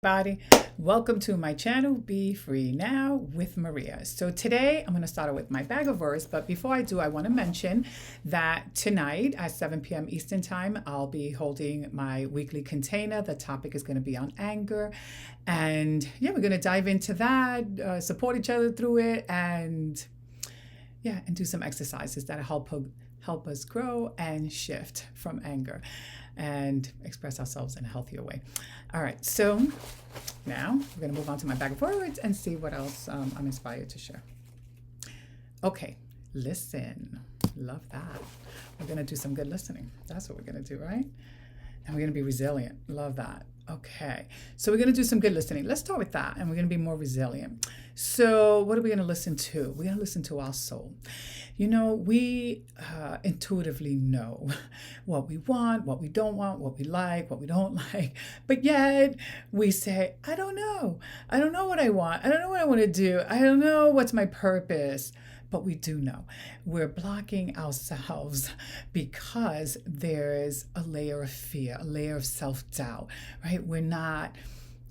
Everybody, welcome to my channel, Be Free Now with Maria. So today I'm going to start out with my bag of words, but before I do, I want to mention that tonight at 7 p.m. Eastern Time, I'll be holding my weekly container. The topic is going to be on anger, and we're going to dive into that, support each other through it, and do some exercises that help us grow and shift from anger and express ourselves in a healthier way. All right, so now we're going to move on to my bag of words and see what else I'm inspired to share. Okay, listen. Love that. We're going to do some good listening. That's what we're going to do, right? And we're going to be resilient. Love that. Okay, so we're going to do some good listening. Let's start with that, and we're going to be more resilient. So what are we going to listen to? We're going to listen to our soul. You know, we intuitively know what we want, what we don't want, what we like, what we don't like. But yet we say, I don't know. I don't know what I want. I don't know what I want to do. I don't know what's my purpose. But we do know. We're blocking ourselves because there's a layer of fear, a layer of self-doubt, right? We're not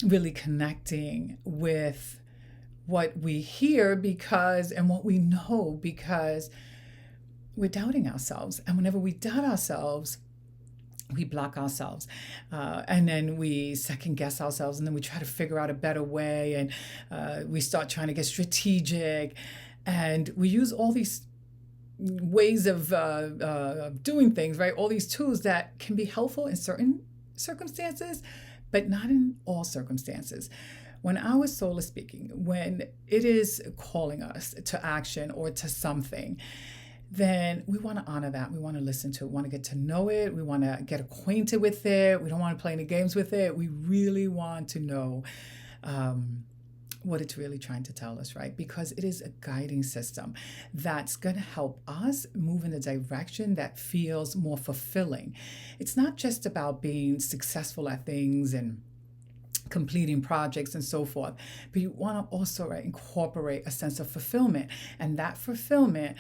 really connecting with what we hear and what we know because we're doubting ourselves. And whenever we doubt ourselves, we block ourselves, and then we second guess ourselves, and then we try to figure out a better way, and we start trying to get strategic. And we use all these ways of doing things, right? All these tools that can be helpful in certain circumstances, but not in all circumstances. When our soul is speaking, when it is calling us to action or to something, then we want to honor that. We want to listen to it. We want to get to know it. We want to get acquainted with it. We don't want to play any games with it. We really want to know what it's really trying to tell us, right? Because it is a guiding system that's going to help us move in a direction that feels more fulfilling. It's not just about being successful at things and completing projects and so forth, but you want to also incorporate a sense of fulfillment. And that fulfillment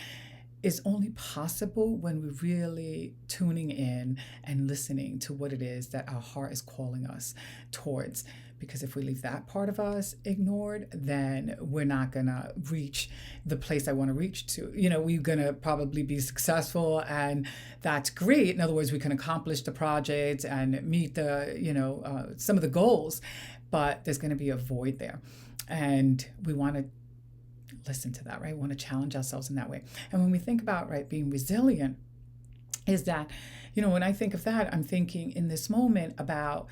is only possible when we're really tuning in and listening to what it is that our heart is calling us towards. Because if we leave that part of us ignored, then we're not going to reach the place I want to reach to. You know, we're going to probably be successful, and that's great. In other words, we can accomplish the project and meet the, some of the goals, but there's going to be a void there. And we want to listen to that, right? We want to challenge ourselves in that way. And when we think about, being resilient, is that, when I think of that, I'm thinking in this moment about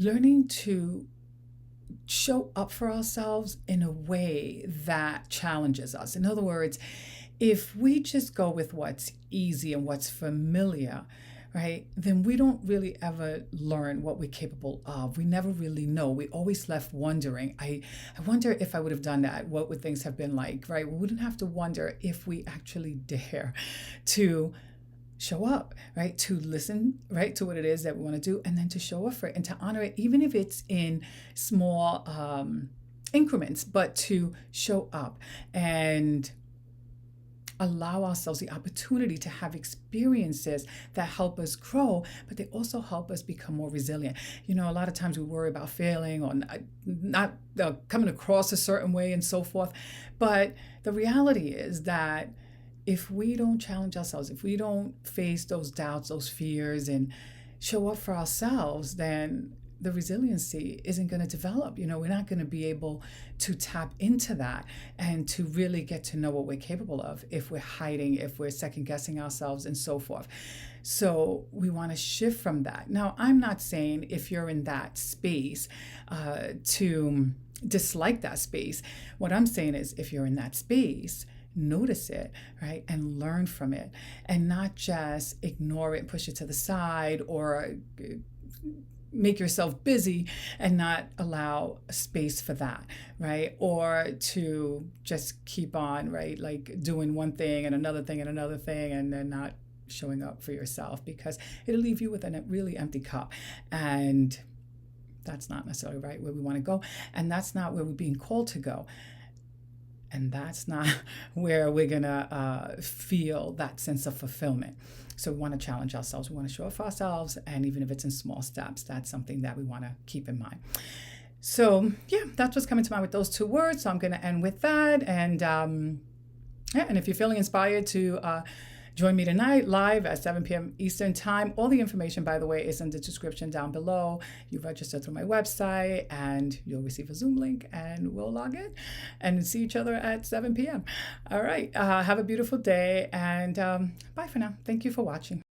learning to show up for ourselves in a way that challenges us. In other words, if we just go with what's easy and what's familiar, right, then we don't really ever learn what we're capable of. We never really know. We always left wondering. I wonder if I would have done that, what would things have been like, right? We wouldn't have to wonder if we actually dare to show up, right? To listen, right, to what it is that we want to do, and then to show up for it and to honor it, even if it's in small increments, but to show up and allow ourselves the opportunity to have experiences that help us grow, but they also help us become more resilient. A lot of times we worry about failing or not coming across a certain way and so forth. But the reality is that if we don't challenge ourselves, if we don't face those doubts, those fears, and show up for ourselves, then the resiliency isn't going to develop. We're not going to be able to tap into that and to really get to know what we're capable of if we're hiding, if we're second guessing ourselves and so forth. So we want to shift from that. Now, I'm not saying if you're in that space to dislike that space. What I'm saying is if you're in that space, notice it, right? And learn from it, and not just ignore it and push it to the side or make yourself busy and not allow space for that, right? Or to just keep on, right? Like doing one thing and another thing and another thing, and then not showing up for yourself, because it'll leave you with a really empty cup. And that's not necessarily right where we want to go. And that's not where we're being called to go. And that's not where we're going to feel that sense of fulfillment. So we want to challenge ourselves. We want to show up for ourselves. And even if it's in small steps, that's something that we want to keep in mind. So yeah, that's what's coming to mind with those two words. So I'm going to end with that. And yeah, and if you're feeling inspired to join me tonight live at 7 p.m. Eastern Time. All the information, by the way, is in the description down below. You register through my website and you'll receive a Zoom link and we'll log in and see each other at 7 p.m. All right. Have a beautiful day and bye for now. Thank you for watching.